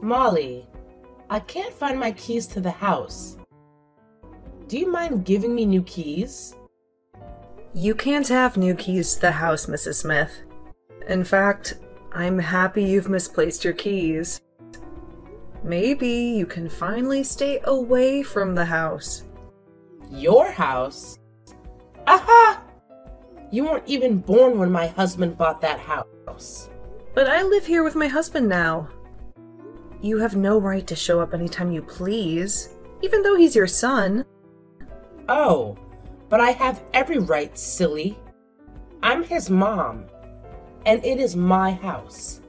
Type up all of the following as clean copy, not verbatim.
Molly, I can't find my keys to the house. Do you mind giving me new keys? You can't have new keys to the house, Mrs. Smith. In fact, I'm happy you've misplaced your keys. Maybe you can finally stay away from the house. Your house? Aha! You weren't even born when my husband bought that house. But I live here with my husband now. You have no right to show up anytime you please, even though he's your son. Oh, but I have every right, silly. I'm his mom, and it is my house.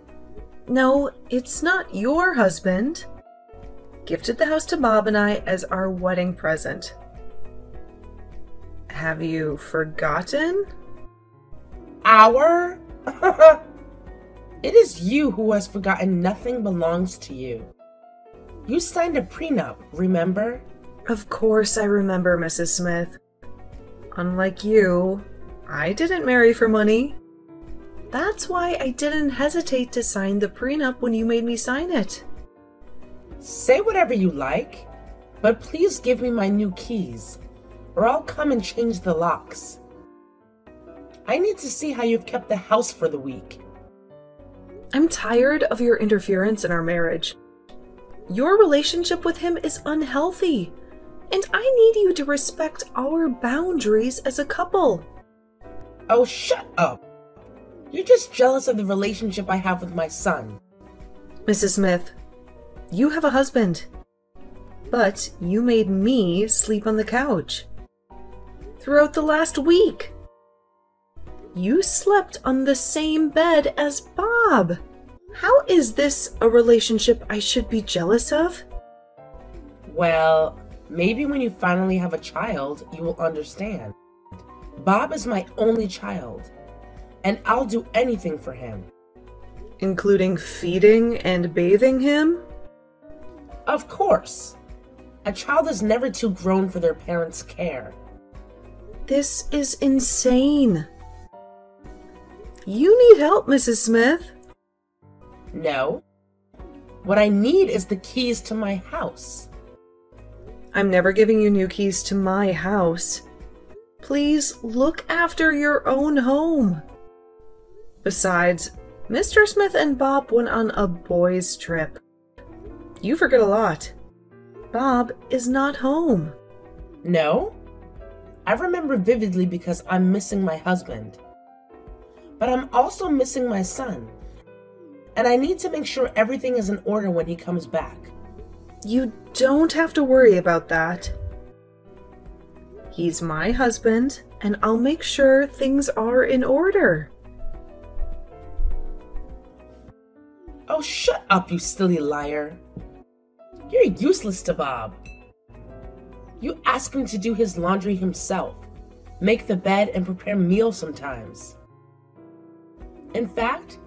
No, it's not your husband. Gifted the house to Bob and I as our wedding present. Have you forgotten? Our? It is you who has forgotten nothing belongs to you. You signed a prenup, remember? Of course I remember, Mrs. Smith. Unlike you, I didn't marry for money. That's why I didn't hesitate to sign the prenup when you made me sign it. Say whatever you like, but please give me my new keys, or I'll come and change the locks. I need to see how you've kept the house for the week. I'm tired of your interference in our marriage. Your relationship with him is unhealthy, and I need you to respect our boundaries as a couple. Oh, shut up! You're just jealous of the relationship I have with my son. Mrs. Smith, you have a husband, but you made me sleep on the couch. Throughout the last week, you slept on the same bed as Bob. How is this a relationship I should be jealous of? Well, maybe when you finally have a child, you will understand. Bob is my only child, and I'll do anything for him. Including feeding and bathing him? Of course. A child is never too grown for their parents' care. This is insane. You need help, Mrs. Smith. No. What I need is the keys to my house. I'm never giving you new keys to my house. Please look after your own home. Besides, Mr. Smith and Bob went on a boys' trip. You forget a lot. Bob is not home. No? I remember vividly because I'm missing my husband. But I'm also missing my son. And I need to make sure everything is in order when he comes back. You don't have to worry about that. He's my husband, and I'll make sure things are in order. Oh, shut up, you silly liar. You're useless to Bob. You ask him to do his laundry himself, make the bed, and prepare meals sometimes. In fact,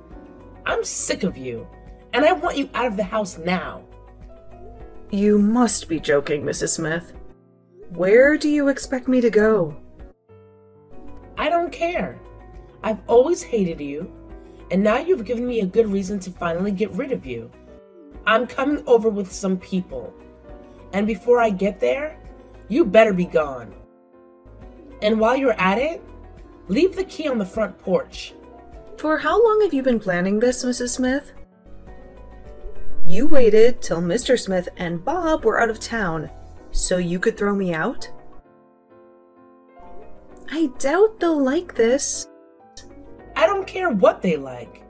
I'm sick of you, and I want you out of the house now. You must be joking, Mrs. Smith. Where do you expect me to go? I don't care. I've always hated you, and now you've given me a good reason to finally get rid of you. I'm coming over with some people, and before I get there, you better be gone. And while you're at it, leave the key on the front porch. For how long have you been planning this, Mrs. Smith? You waited till Mr. Smith and Bob were out of town, so you could throw me out? I doubt they'll like this. I don't care what they like.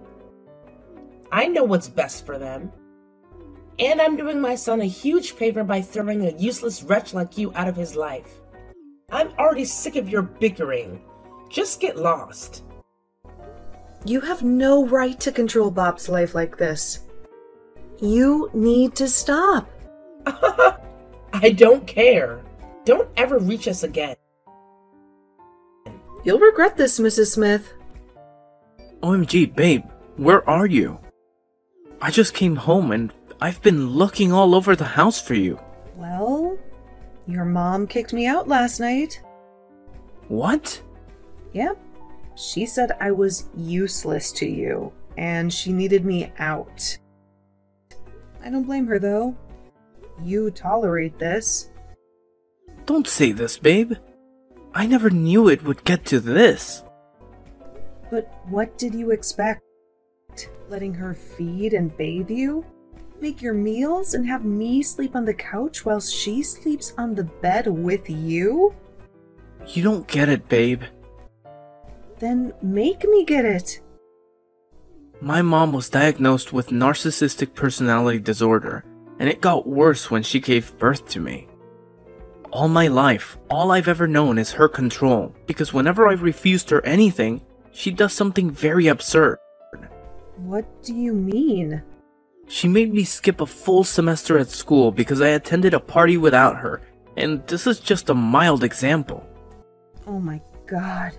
I know what's best for them. And I'm doing my son a huge favor by throwing a useless wretch like you out of his life. I'm already sick of your bickering. Just get lost. You have no right to control Bob's life like this. You need to stop. I don't care. Don't ever reach us again. You'll regret this, Mrs. Smith. OMG, babe, where are you? I just came home and I've been looking all over the house for you. Well, your mom kicked me out last night. What? Yep. She said I was useless to you, and she needed me out. I don't blame her, though. You tolerate this. Don't say this, babe. I never knew it would get to this. But what did you expect? Letting her feed and bathe you? Make your meals and have me sleep on the couch while she sleeps on the bed with you? You don't get it, babe. Then make me get it. My mom was diagnosed with narcissistic personality disorder, and it got worse when she gave birth to me. All my life, all I've ever known is her control, because whenever I've refused her anything, she does something very absurd. What do you mean? She made me skip a full semester at school because I attended a party without her, and this is just a mild example. Oh my god.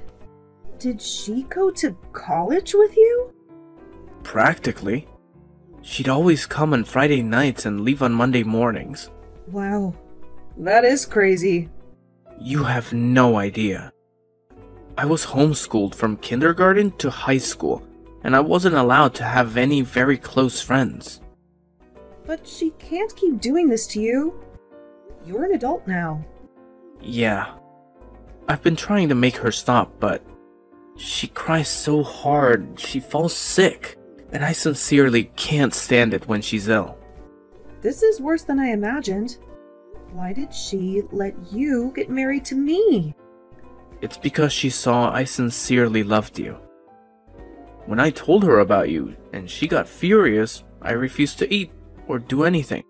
Did she go to college with you? Practically. She'd always come on Friday nights and leave on Monday mornings. Wow. That is crazy. You have no idea. I was homeschooled from kindergarten to high school, and I wasn't allowed to have any very close friends. But she can't keep doing this to you. You're an adult now. Yeah. I've been trying to make her stop, but she cries so hard, she falls sick, and I sincerely can't stand it when she's ill. This is worse than I imagined. Why did she let you get married to me? It's because she saw I sincerely loved you. When I told her about you, and she got furious, I refused to eat or do anything,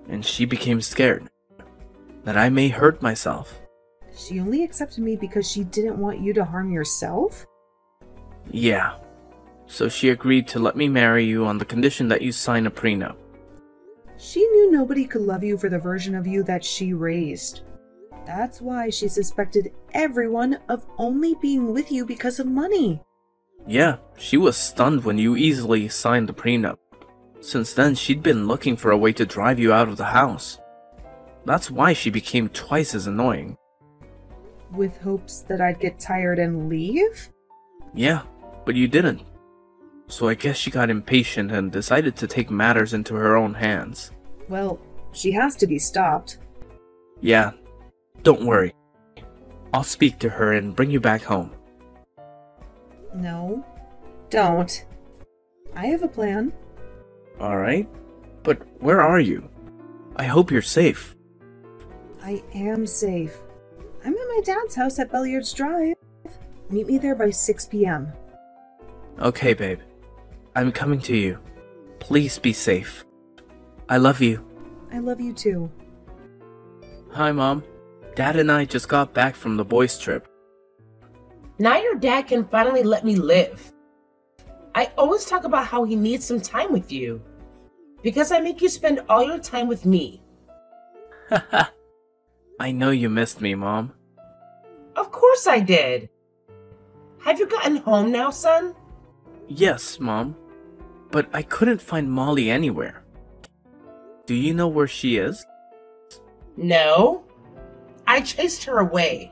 and she became scared that I may hurt myself. She only accepted me because she didn't want you to harm yourself? Yeah. So she agreed to let me marry you on the condition that you sign a prenup. She knew nobody could love you for the version of you that she raised. That's why she suspected everyone of only being with you because of money. Yeah, she was stunned when you easily signed the prenup. Since then, she'd been looking for a way to drive you out of the house. That's why she became twice as annoying. With hopes that I'd get tired and leave? Yeah, but you didn't. So I guess she got impatient and decided to take matters into her own hands. Well, she has to be stopped. Yeah, don't worry. I'll speak to her and bring you back home. No, don't. I have a plan. Alright, but where are you? I hope you're safe. I am safe. I'm at my dad's house at Belliards Drive. Meet me there by 6 p.m. Okay, babe. I'm coming to you. Please be safe. I love you. I love you too. Hi, Mom. Dad and I just got back from the boys' trip. Now your dad can finally let me live. I always talk about how he needs some time with you, because I make you spend all your time with me. Haha. I know you missed me, Mom. Of course I did. Have you gotten home now, son? Yes, Mom. But I couldn't find Molly anywhere. Do you know where she is? No. I chased her away.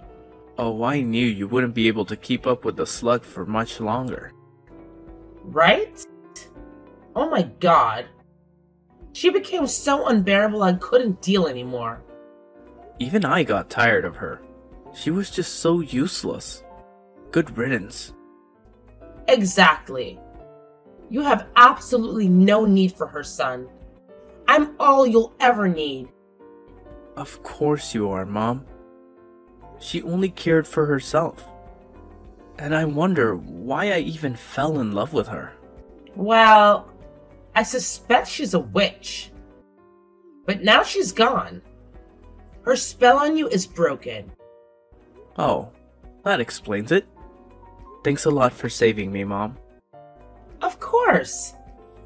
Oh, I knew you wouldn't be able to keep up with the slug for much longer. Right? Oh my god. She became so unbearable I couldn't deal anymore. Even I got tired of her. She was just so useless. Good riddance. Exactly. You have absolutely no need for her, son. I'm all you'll ever need. Of course you are, Mom. She only cared for herself. And I wonder why I even fell in love with her. Well, I suspect she's a witch. But now she's gone. Her spell on you is broken. Oh, that explains it. Thanks a lot for saving me, Mom. Of course.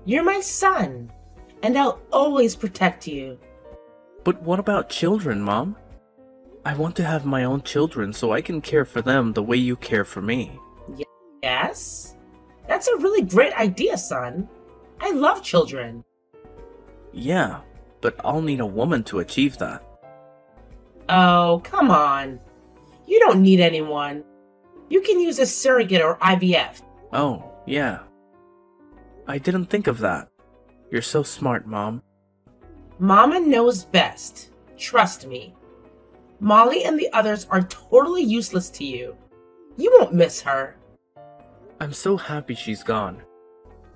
You're my son, and I'll always protect you. But what about children, Mom? I want to have my own children so I can care for them the way you care for me. Yes? That's a really great idea, son. I love children. Yeah, but I'll need a woman to achieve that. Oh, come on. You don't need anyone. You can use a surrogate or IVF. Oh, yeah. I didn't think of that. You're so smart, Mom. Mama knows best. Trust me. Molly and the others are totally useless to you. You won't miss her. I'm so happy she's gone.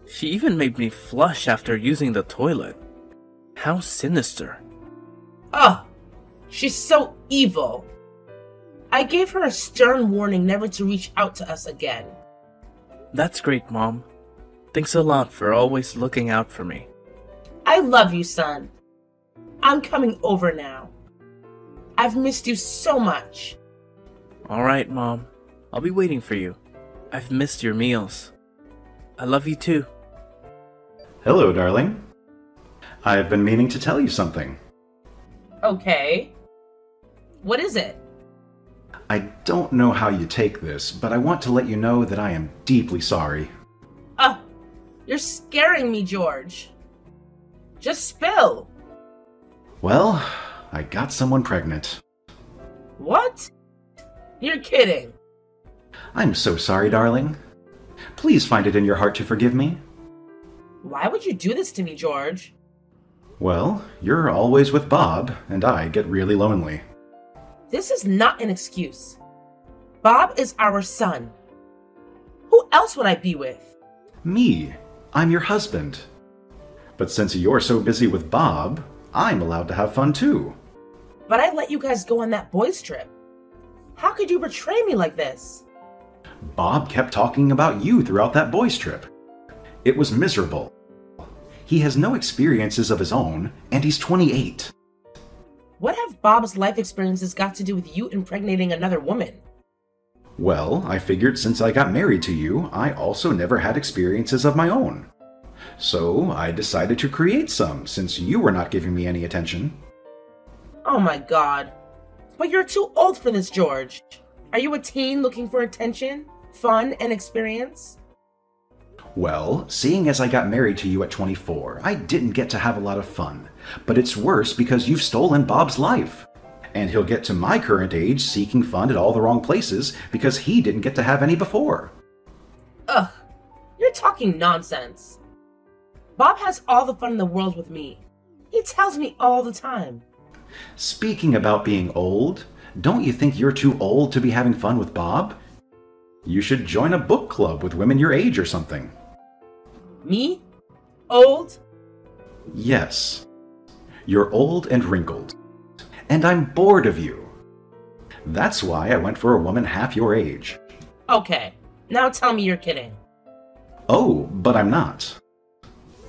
She even made me flush after using the toilet. How sinister. Ugh, she's so evil. I gave her a stern warning never to reach out to us again. That's great, Mom. Thanks a lot for always looking out for me. I love you, son. I'm coming over now. I've missed you so much. Alright, Mom. I'll be waiting for you. I've missed your meals. I love you too. Hello, darling. I've been meaning to tell you something. Okay. What is it? I don't know how you take this, but I want to let you know that I am deeply sorry. You're scaring me, George. Just spill. Well, I got someone pregnant. What? You're kidding. I'm so sorry, darling. Please find it in your heart to forgive me. Why would you do this to me, George? Well, you're always with Bob, and I get really lonely. This is not an excuse. Bob is our son. Who else would I be with? Me. I'm your husband. But since you're so busy with Bob, I'm allowed to have fun too. But I let you guys go on that boys' trip. How could you betray me like this? Bob kept talking about you throughout that boys' trip. It was miserable. He has no experiences of his own, and he's 28. What have Bob's life experiences got to do with you impregnating another woman? Well, I figured since I got married to you, I also never had experiences of my own. So I decided to create some, since you were not giving me any attention. Oh my god. But you're too old for this, George. Are you a teen looking for attention, fun, and experience? Well, seeing as I got married to you at 24, I didn't get to have a lot of fun. But it's worse because you've stolen Bob's life. And he'll get to my current age seeking fun at all the wrong places because he didn't get to have any before. Ugh, you're talking nonsense. Bob has all the fun in the world with me. He tells me all the time. Speaking about being old, don't you think you're too old to be having fun with Bob? You should join a book club with women your age or something. Me? Old? Yes. You're old and wrinkled. And I'm bored of you. That's why I went for a woman half your age. Okay, now tell me you're kidding. Oh, but I'm not.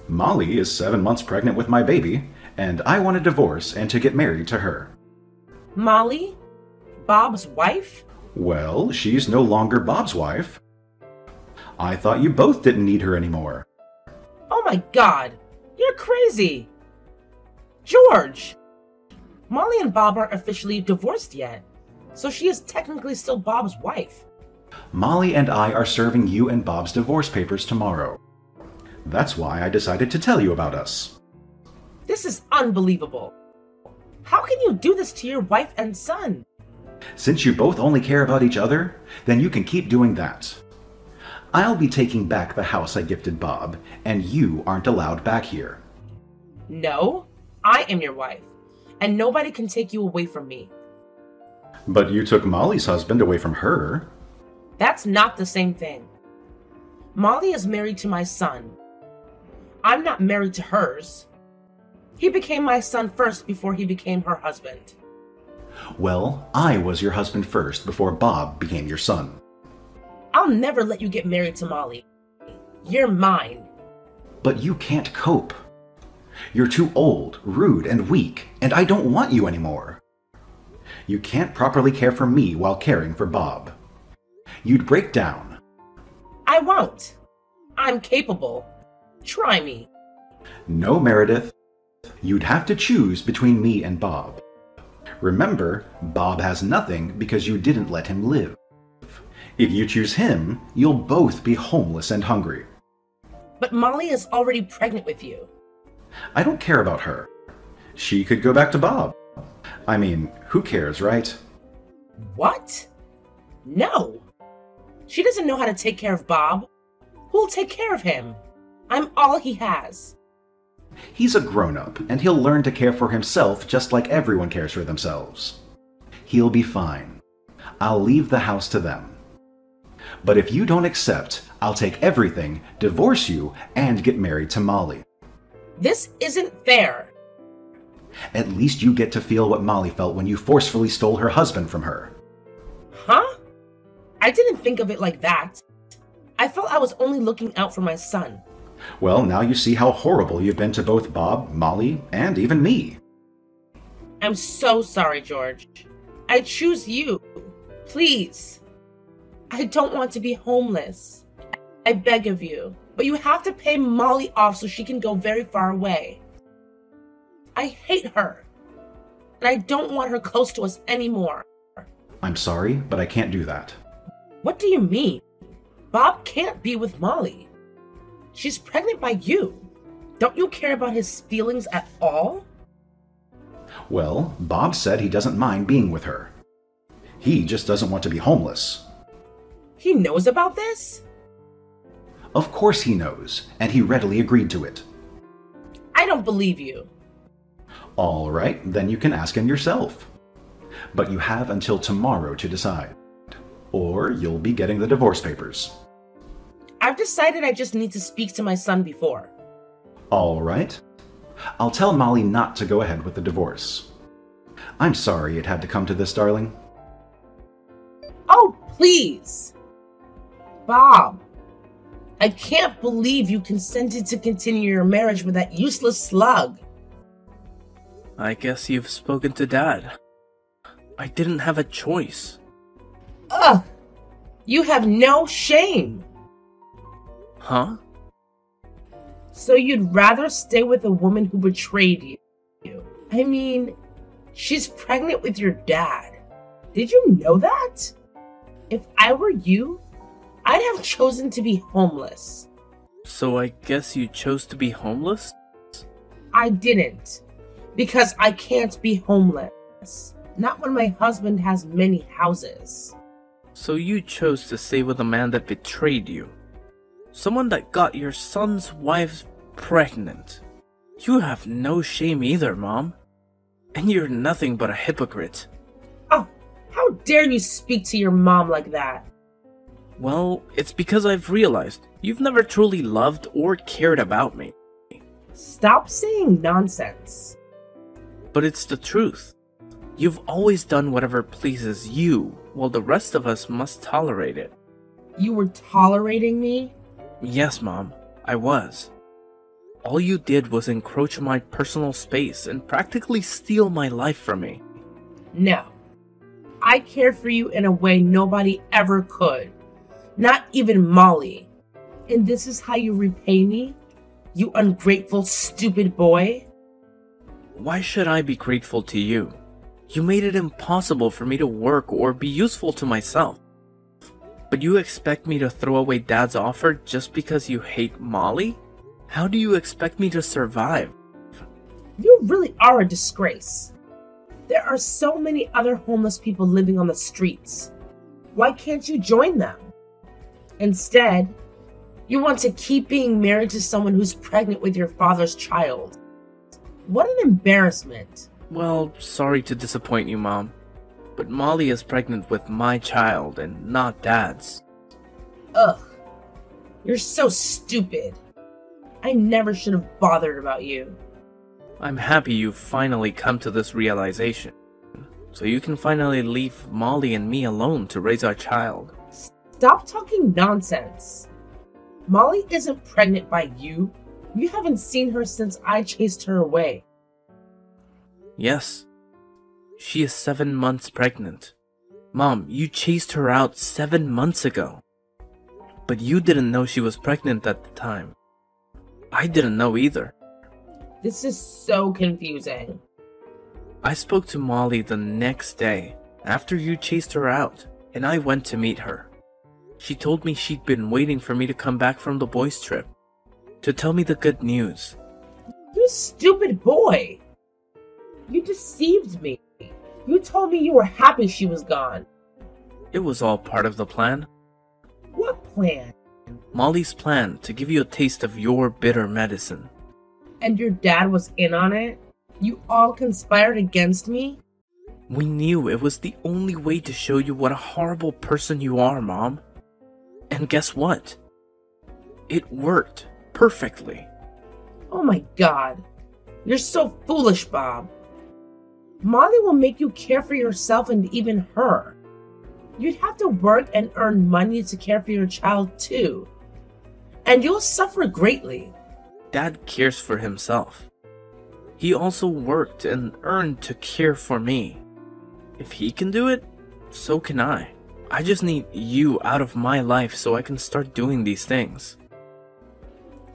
Molly is 7 months pregnant with my baby, and I want a divorce and to get married to her. Molly? Bob's wife? Well, she's no longer Bob's wife. I thought you both didn't need her anymore. Oh my god, you're crazy. George! Molly and Bob aren't officially divorced yet, so she is technically still Bob's wife. Molly and I are serving you and Bob's divorce papers tomorrow. That's why I decided to tell you about us. This is unbelievable. How can you do this to your wife and son? Since you both only care about each other, then you can keep doing that. I'll be taking back the house I gifted Bob, and you aren't allowed back here. No, I am your wife, and nobody can take you away from me. But you took Molly's husband away from her. That's not the same thing. Molly is married to my son. I'm not married to hers. He became my son first before he became her husband. Well, I was your husband first before Bob became your son. I'll never let you get married to Molly. You're mine. But you can't cope. You're too old, rude, and weak, and I don't want you anymore. You can't properly care for me while caring for Bob. You'd break down. I won't. I'm capable. Try me. No, Meredith. You'd have to choose between me and Bob. Remember, Bob has nothing because you didn't let him live. If you choose him, you'll both be homeless and hungry. But Molly is already pregnant with you. I don't care about her. She could go back to Bob. I mean, who cares, right? What? No. She doesn't know how to take care of Bob. Who'll take care of him? I'm all he has. He's a grown-up, and he'll learn to care for himself just like everyone cares for themselves. He'll be fine. I'll leave the house to them. But if you don't accept, I'll take everything, divorce you, and get married to Molly. This isn't fair. At least you get to feel what Molly felt when you forcefully stole her husband from her. Huh? I didn't think of it like that. I felt I was only looking out for my son. Well, now you see how horrible you've been to both Bob, Molly, and even me. I'm so sorry, George. I choose you. Please. I don't want to be homeless. I beg of you. But you have to pay Molly off so she can go very far away. I hate her. And I don't want her close to us anymore. I'm sorry, but I can't do that. What do you mean? Bob can't be with Molly. She's pregnant by you. Don't you care about his feelings at all? Well, Bob said he doesn't mind being with her. He just doesn't want to be homeless. He knows about this? Of course he knows, and he readily agreed to it. I don't believe you. All right, then you can ask him yourself. But you have until tomorrow to decide, or you'll be getting the divorce papers. I've decided I just need to speak to my son before. All right. I'll tell Molly not to go ahead with the divorce. I'm sorry it had to come to this, darling. Oh, please. Bob, I can't believe you consented to continue your marriage with that useless slug. I guess you've spoken to Dad. I didn't have a choice. Ugh! You have no shame. Huh? So you'd rather stay with a woman who betrayed you? I mean, she's pregnant with your dad. Did you know that? If I were you, I'd have chosen to be homeless. So I guess you chose to be homeless? I didn't. Because I can't be homeless. Not when my husband has many houses. So you chose to stay with a man that betrayed you. Someone that got your son's wife pregnant. You have no shame either, Mom. And you're nothing but a hypocrite. Oh, how dare you speak to your mom like that? Well, it's because I've realized you've never truly loved or cared about me. Stop saying nonsense. But it's the truth. You've always done whatever pleases you, while the rest of us must tolerate it. You were tolerating me? Yes, Mom, I was. All you did was encroach on my personal space and practically steal my life from me. No. I cared for you in a way nobody ever could. Not even Molly. And this is how you repay me? You ungrateful, stupid boy? Why should I be grateful to you? You made it impossible for me to work or be useful to myself. But you expect me to throw away Dad's offer just because you hate Molly? How do you expect me to survive? You really are a disgrace. There are so many other homeless people living on the streets. Why can't you join them? Instead, you want to keep being married to someone who's pregnant with your father's child. What an embarrassment. Well, sorry to disappoint you, Mom. But Molly is pregnant with my child and not Dad's. Ugh. You're so stupid. I never should have bothered about you. I'm happy you've finally come to this realization. So you can finally leave Molly and me alone to raise our child. Stop talking nonsense. Molly isn't pregnant by you. You haven't seen her since I chased her away. Yes. She is 7 months pregnant. Mom, you chased her out 7 months ago. But you didn't know she was pregnant at the time. I didn't know either. This is so confusing. I spoke to Molly the next day, after you chased her out, and I went to meet her. She told me she'd been waiting for me to come back from the boys' trip, to tell me the good news. You stupid boy! You deceived me. You told me you were happy she was gone. It was all part of the plan. What plan? Molly's plan to give you a taste of your bitter medicine. And your dad was in on it? You all conspired against me? We knew it was the only way to show you what a horrible person you are, Mom. And guess what? It worked perfectly. Oh my God. You're so foolish, Bob. Molly will make you care for yourself and even her. You'd have to work and earn money to care for your child too. And you'll suffer greatly. Dad cares for himself. He also worked and earned to care for me. If he can do it, so can I. I just need you out of my life so I can start doing these things.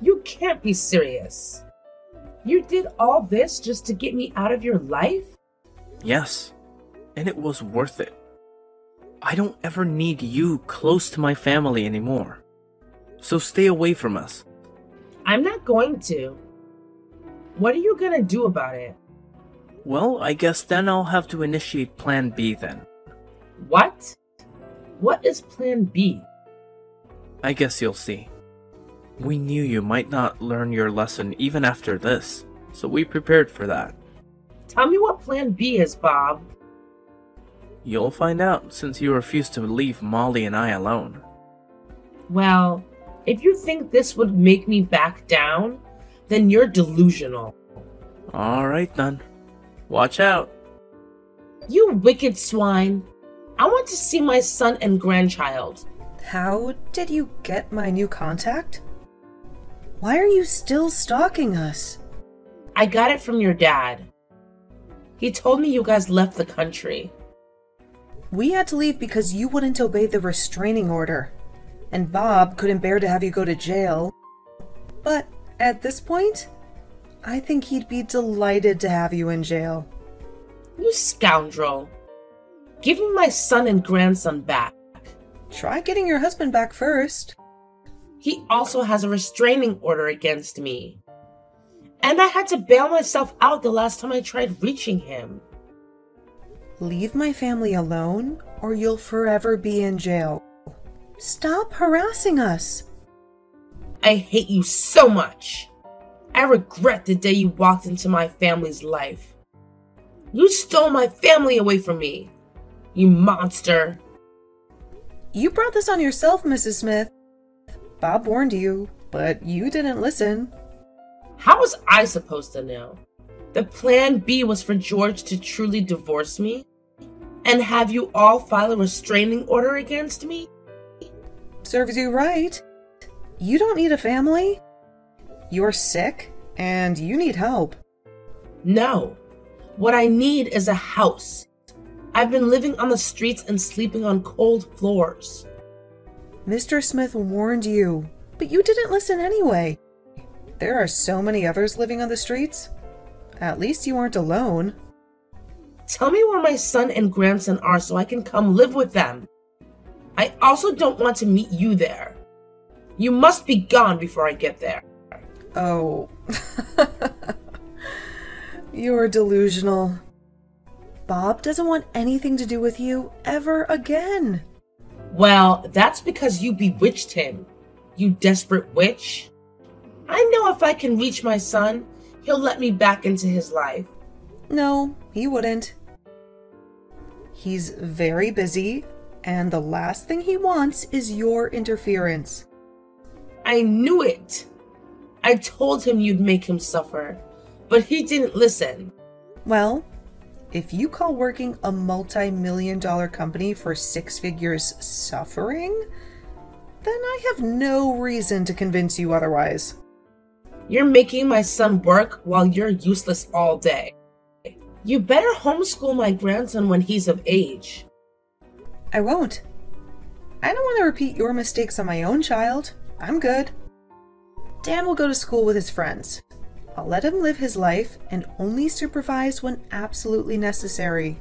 You can't be serious. You did all this just to get me out of your life? Yes, and it was worth it. I don't ever need you close to my family anymore. So stay away from us. I'm not going to. What are you gonna do about it? Well, I guess then I'll have to initiate Plan B then. What? What is Plan B? I guess you'll see. We knew you might not learn your lesson even after this, so we prepared for that. Tell me what Plan B is, Bob. You'll find out since you refuse to leave Molly and I alone. Well, if you think this would make me back down, then you're delusional. Alright then. Watch out. You wicked swine. I want to see my son and grandchild. How did you get my new contact? Why are you still stalking us? I got it from your dad. He told me you guys left the country. We had to leave because you wouldn't obey the restraining order. And Bob couldn't bear to have you go to jail. But at this point, I think he'd be delighted to have you in jail. You scoundrel. Give me my son and grandson back. Try getting your husband back first. He also has a restraining order against me. And I had to bail myself out the last time I tried reaching him. Leave my family alone, or you'll forever be in jail. Stop harassing us. I hate you so much. I regret the day you walked into my family's life. You stole my family away from me. You monster. You brought this on yourself, Mrs. Smith. Bob warned you, but you didn't listen. How was I supposed to know? The Plan B was for George to truly divorce me? And have you all file a restraining order against me? Serves you right. You don't need a family. You're sick, and you need help. No. What I need is a house. I've been living on the streets and sleeping on cold floors. Mr. Smith warned you, but you didn't listen anyway. There are so many others living on the streets. At least you aren't alone. Tell me where my son and grandson are so I can come live with them. I also don't want to meet you there. You must be gone before I get there. Oh. You're delusional. Bob doesn't want anything to do with you ever again. Well, that's because you bewitched him, you desperate witch. I know if I can reach my son, he'll let me back into his life. No, he wouldn't. He's very busy, and the last thing he wants is your interference. I knew it. I told him you'd make him suffer, but he didn't listen. Well, if you call working a multi-million-dollar company for 6 figures suffering, then I have no reason to convince you otherwise. You're making my son work while you're useless all day. You better homeschool my grandson when he's of age. I won't. I don't want to repeat your mistakes on my own child. I'm good. Dan will go to school with his friends. I'll let him live his life and only supervise when absolutely necessary.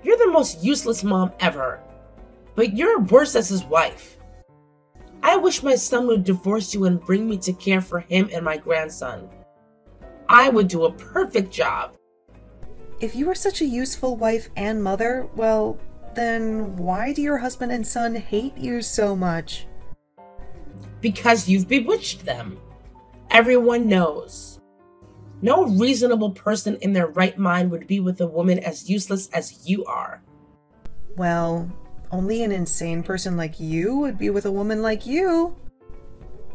You're the most useless mom ever, but you're worse as his wife. I wish my son would divorce you and bring me to care for him and my grandson. I would do a perfect job. If you are such a useful wife and mother, well, then why do your husband and son hate you so much? Because you've bewitched them. Everyone knows. No reasonable person in their right mind would be with a woman as useless as you are. Well, only an insane person like you would be with a woman like you.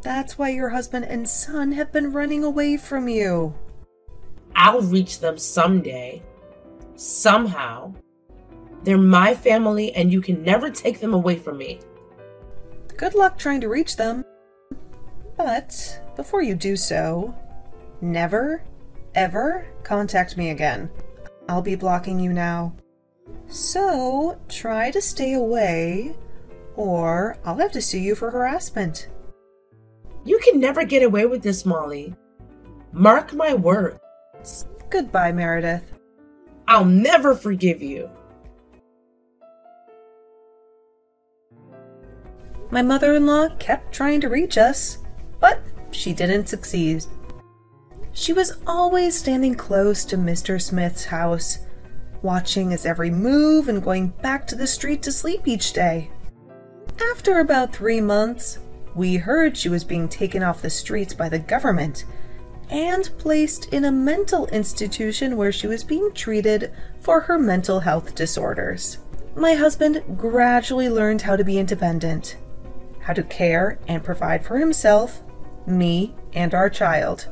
That's why your husband and son have been running away from you. I'll reach them someday. Somehow. They're my family and you can never take them away from me. Good luck trying to reach them. But before you do so, never, ever contact me again. I'll be blocking you now. So try to stay away, or I'll have to sue you for harassment. You can never get away with this, Molly. Mark my words. Goodbye, Meredith. I'll never forgive you. My mother-in-law kept trying to reach us, but she didn't succeed. She was always standing close to Mr. Smith's house, watching his every move and going back to the street to sleep each day. After about 3 months, we heard she was being taken off the streets by the government and placed in a mental institution where she was being treated for her mental health disorders. My husband gradually learned how to be independent, how to care and provide for himself, me, and our child.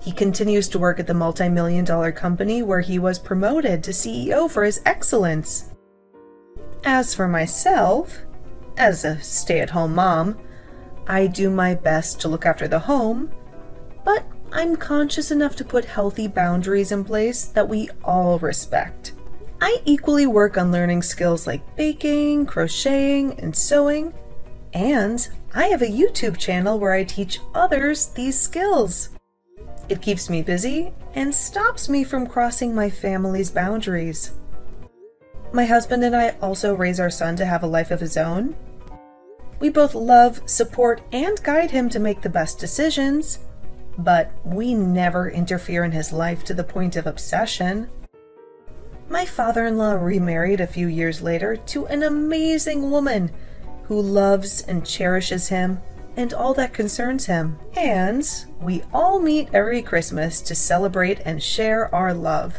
He continues to work at the multi-million-dollar company where he was promoted to CEO for his excellence. As for myself, as a stay-at-home mom, I do my best to look after the home, but I'm conscious enough to put healthy boundaries in place that we all respect. I equally work on learning skills like baking, crocheting, and sewing, and I have a YouTube channel where I teach others these skills. It keeps me busy and stops me from crossing my family's boundaries. My husband and I also raise our son to have a life of his own. We both love, support, and guide him to make the best decisions, but we never interfere in his life to the point of obsession. My father-in-law remarried a few years later to an amazing woman who loves and cherishes him and all that concerns him. And we all meet every Christmas to celebrate and share our love.